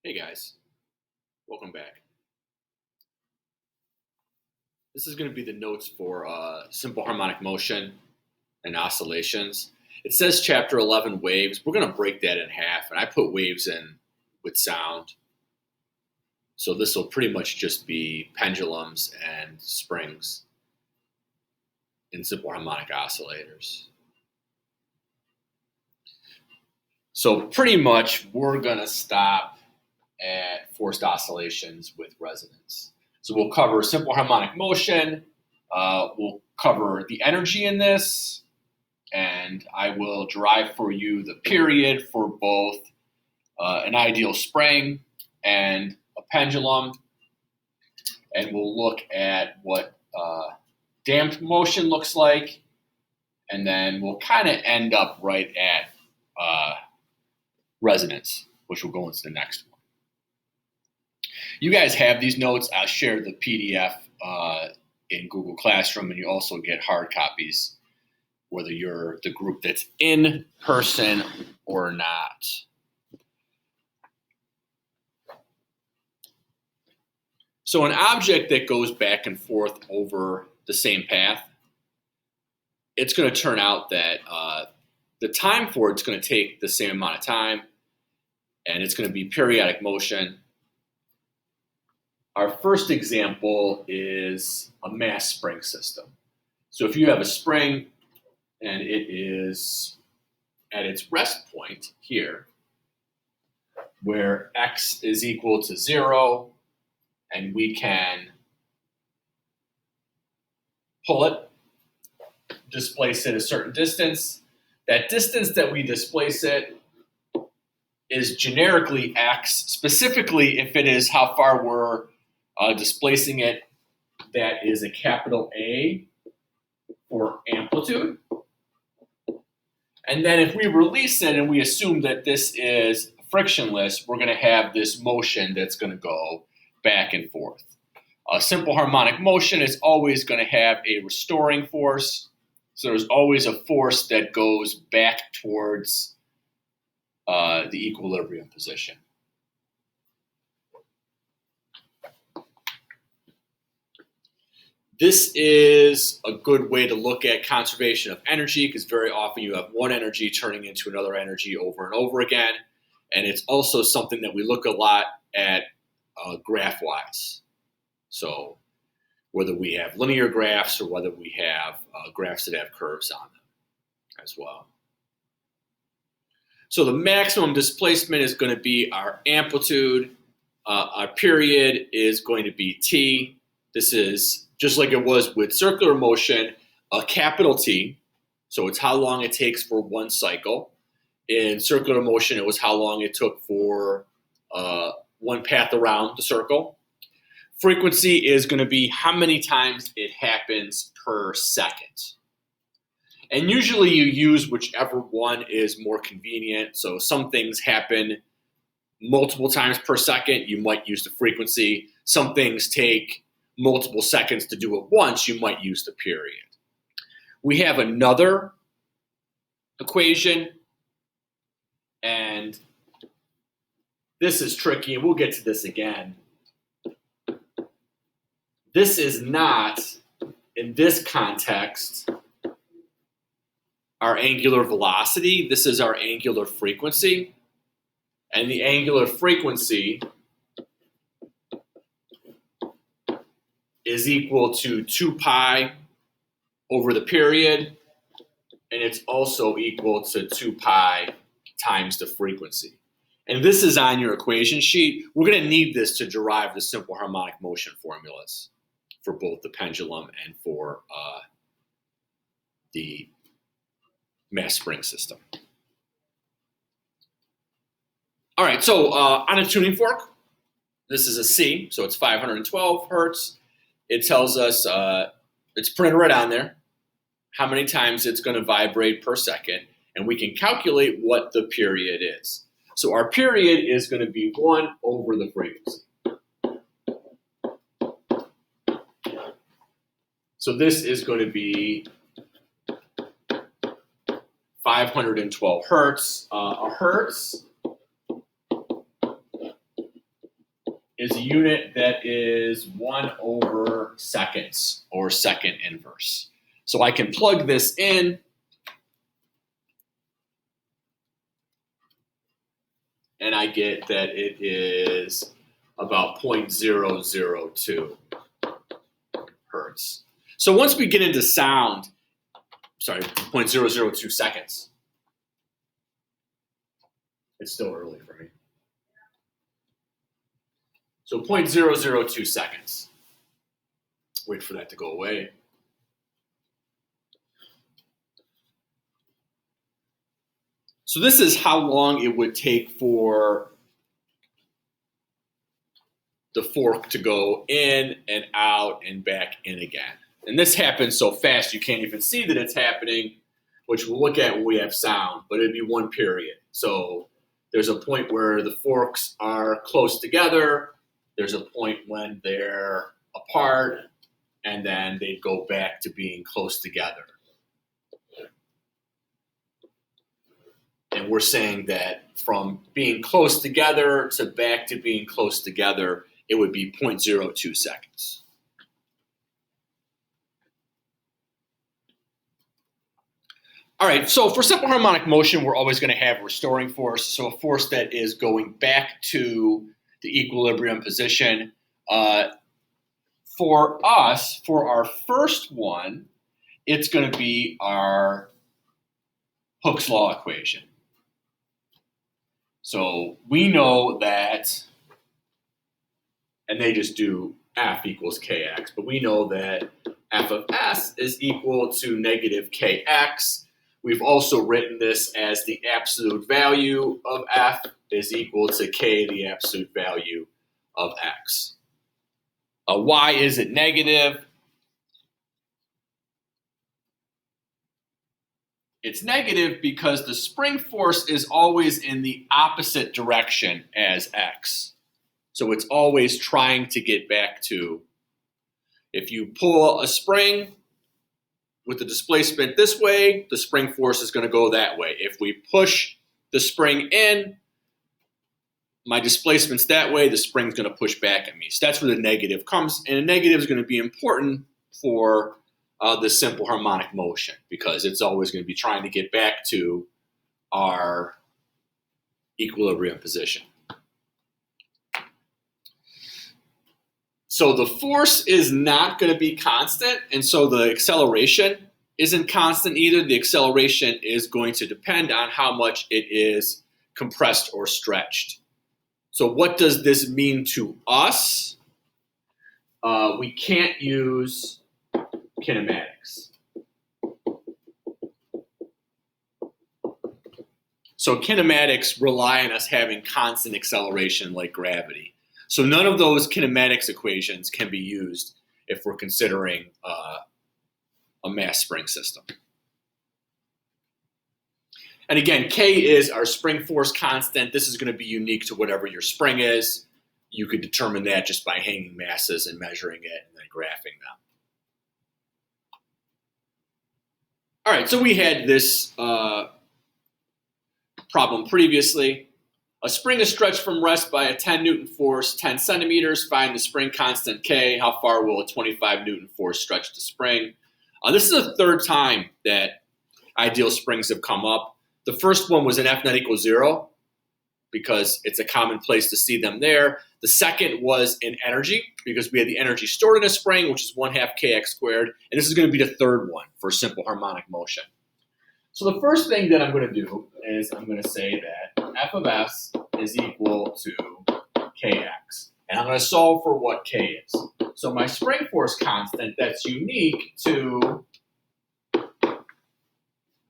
Hey guys, welcome back. This is going to be the notes for simple harmonic motion and oscillations. It says chapter 11 waves. We're going to break that in half, and I put waves in with sound. So this will pretty much just be pendulums and springs in simple harmonic oscillators. So pretty much we're going to stop at forced oscillations with resonance. So we'll cover simple harmonic motion, we'll cover the energy in this, and I will derive for you the period for both an ideal spring and a pendulum, and we'll look at what damped motion looks like, and then we'll kind of end up right at resonance, which will go into the next one. You guys have these notes. I'll share the PDF in Google Classroom, and you also get hard copies, whether you're the group that's in person or not. So an object that goes back and forth over the same path, it's going to turn out that the time for it's going to take the same amount of time, and it's going to be periodic motion. Our first example is a mass spring system. So if you have a spring and it is at its rest point here, where x is equal to 0, and we can pull it, displace it a certain distance. That distance that we displace it is generically x, specifically if it is how far we're displacing it, that is a capital A for amplitude. And then if we release it and we assume that this is frictionless, we're going to have this motion that's going to go back and forth. A simple harmonic motion is always going to have a restoring force. So there's always a force that goes back towards the equilibrium position. This is a good way to look at conservation of energy, because very often you have one energy turning into another energy over and over again. And it's also something that we look a lot at graph-wise. So whether we have linear graphs or whether we have graphs that have curves on them as well. So the maximum displacement is going to be our amplitude. Our period is going to be t. This is just like it was with circular motion, a capital T. So it's how long it takes for one cycle. In circular motion, it was how long it took for one path around the circle. Frequency is going to be how many times it happens per second. And usually you use whichever one is more convenient. So some things happen multiple times per second, you might use the frequency. Some things take multiple seconds to do it once, you might use the period. We have another equation, and this is tricky, and we'll get to this again. This is not, in this context, our angular velocity. This is our angular frequency. And the angular frequency is equal to 2 pi over the period, and it's also equal to 2 pi times the frequency. And this is on your equation sheet. We're going to need this to derive the simple harmonic motion formulas for both the pendulum and for the mass spring system. All right, so on a tuning fork, this is a C, so it's 512 hertz. It tells us, it's printed right on there, how many times it's going to vibrate per second, and we can calculate what the period is. So our period is going to be 1 over the frequency. So this is going to be 512 hertz. A hertz is a unit that is 1/seconds or second inverse. So I can plug this in and I get that it is about 0.002 hertz. So once we get into sound, 0.002 seconds. It's still early for me. So 0.002 seconds. Wait for that to go away. So this is how long it would take for the fork to go in and out and back in again. And this happens so fast you can't even see that it's happening, which we'll look at when we have sound, but it'd be one period. So there's a point where the forks are close together, there's a point when they're apart, and then they go back to being close together. And we're saying that from being close together to back to being close together, it would be 0.02 seconds. All right, so for simple harmonic motion, we're always going to have a restoring force, so a force that is going back to the equilibrium position. For us, for our first one, it's going to be our Hooke's law equation. So we know that, and they just do F equals Kx, but we know that F of S is equal to negative Kx. We've also written this as the absolute value of F is equal to K, the absolute value of X. Why is it negative? It's negative because the spring force is always in the opposite direction as X. So it's always trying to get back to, if you pull a spring with the displacement this way, the spring force is going to go that way. If we push the spring in, my displacement's that way, the spring's going to push back at me. So that's where the negative comes. And a negative is going to be important for the simple harmonic motion because it's always going to be trying to get back to our equilibrium position. So the force is not going to be constant, and so the acceleration isn't constant either. The acceleration is going to depend on how much it is compressed or stretched. So what does this mean to us? We can't use kinematics. So kinematics rely on us having constant acceleration like gravity. So none of those kinematics equations can be used if we're considering a mass spring system. And again, K is our spring force constant. This is going to be unique to whatever your spring is. You could determine that just by hanging masses and measuring it and then graphing them. All right, so we had this problem previously. A spring is stretched from rest by a 10 Newton force, 10 centimeters. Find the spring constant K. How far will a 25 Newton force stretch the spring? This is the third time that ideal springs have come up. The first one was in F net equals 0 because it's a common place to see them there. The second was in energy because we had the energy stored in a spring, which is 1/2 kx squared. And this is going to be the third one for simple harmonic motion. So the first thing that I'm going to do is I'm going to say that F of S is equal to Kx. And I'm going to solve for what K is. So my spring force constant that's unique to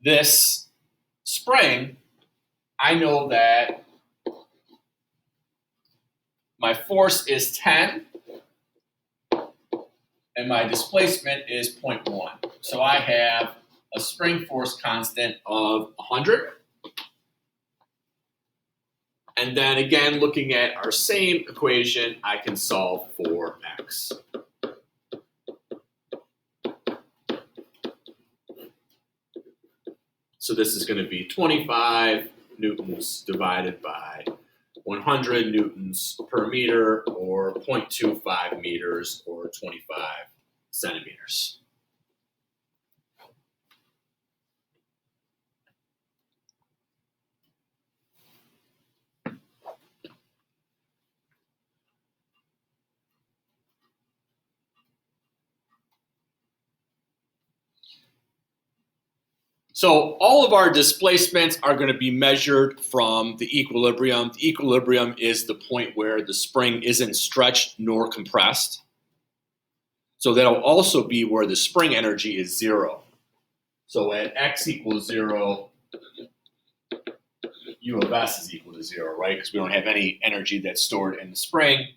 this spring, I know that my force is 10 and my displacement is 0.1. So I have a spring force constant of 100. And then again, looking at our same equation, I can solve for X. So this is going to be 25 newtons divided by 100 newtons per meter, or 0.25 meters, or 25 centimeters. So all of our displacements are going to be measured from the equilibrium. The equilibrium is the point where the spring isn't stretched nor compressed. So that'll also be where the spring energy is zero. So at x equals 0, U of S is equal to 0, right? Because we don't have any energy that's stored in the spring.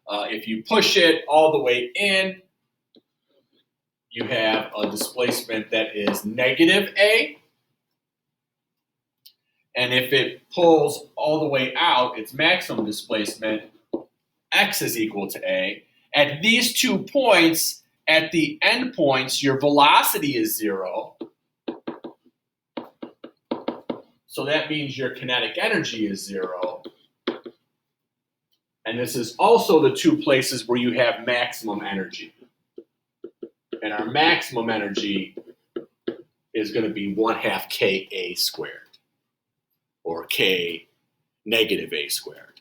If you push it all the way in, you have a displacement that is negative A. And if it pulls all the way out, its maximum displacement, x is equal to A. At these 2 points, at the end points, your velocity is 0. So that means your kinetic energy is 0. And this is also the 2 places where you have maximum energy. And our maximum energy is going to be 1/2 Ka squared, or K negative A squared,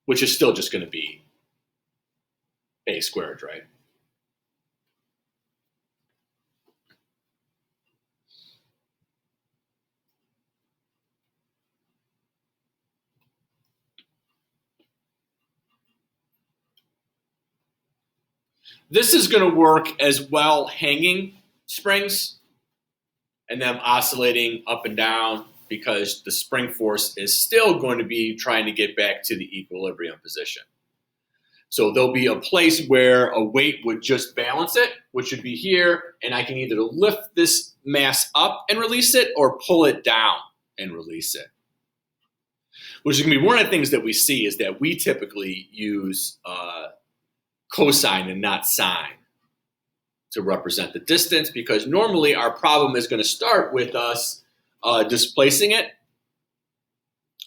which is still just going to be A squared, right? This is going to work as well hanging springs and them oscillating up and down, because the spring force is still going to be trying to get back to the equilibrium position. So there'll be a place where a weight would just balance it, which would be here, and I can either lift this mass up and release it or pull it down and release it. Which is going to be one of the things that we see, is that we typically use cosine and not sine to represent the distance, because normally our problem is going to start with us displacing it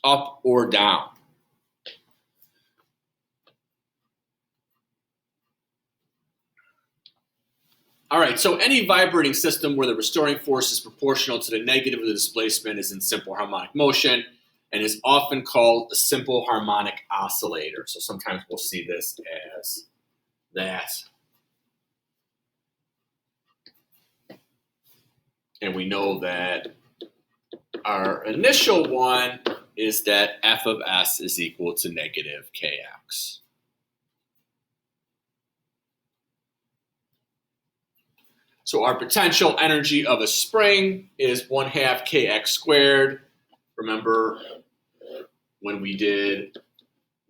up or down. All right, so any vibrating system where the restoring force is proportional to the negative of the displacement is in simple harmonic motion and is often called a simple harmonic oscillator. So sometimes we'll see this as that. And we know that our initial one is that f of s is equal to negative kx. So our potential energy of a spring is 1/2 kx squared. Remember when we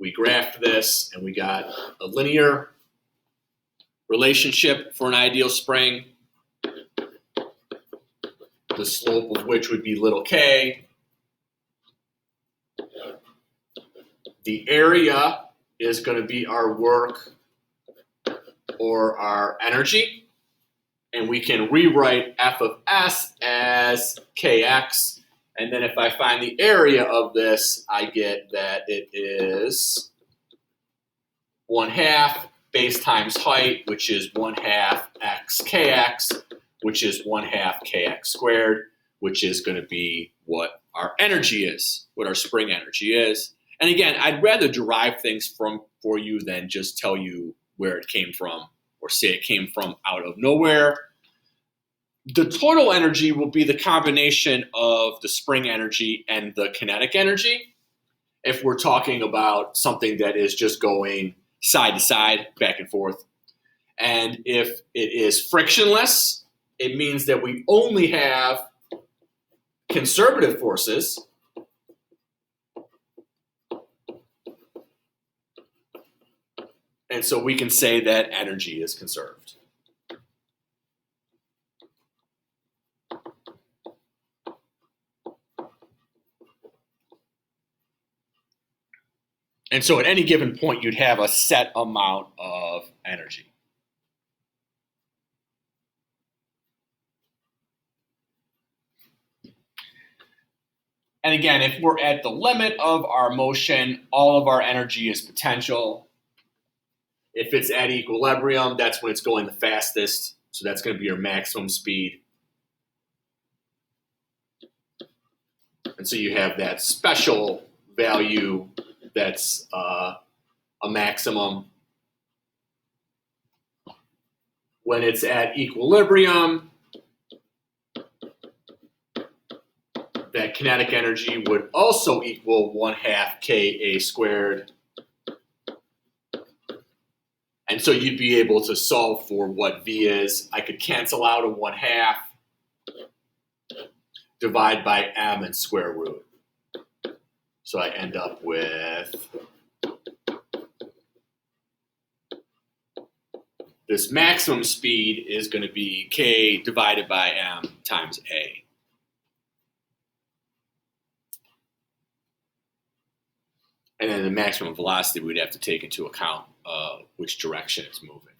graphed this and we got a linear relationship for an ideal spring, the slope of which would be little k. The area is going to be our work or our energy. And we can rewrite f of s as kx. And then if I find the area of this, I get that it is 1/2 base times height, which is 1/2 x kx, which is 1/2 kx squared, which is going to be what our energy is, what our spring energy is. And again, I'd rather derive things for you than just tell you where it came from or say it came from out of nowhere. The total energy will be the combination of the spring energy and the kinetic energy, if we're talking about something that is just going side to side, back and forth. And if it is frictionless, it means that we only have conservative forces. And so we can say that energy is conserved. And so at any given point, you'd have a set amount of energy. And again, if we're at the limit of our motion, all of our energy is potential. If it's at equilibrium, that's when it's going the fastest. So that's going to be your maximum speed. And so you have that special value that's a maximum. When it's at equilibrium, that kinetic energy would also equal 1/2 Ka squared. And so you'd be able to solve for what V is. I could cancel out a 1/2, divide by M and square root. So I end up with this maximum speed is going to be K divided by M times A. And then the maximum velocity we'd have to take into account which direction it's moving.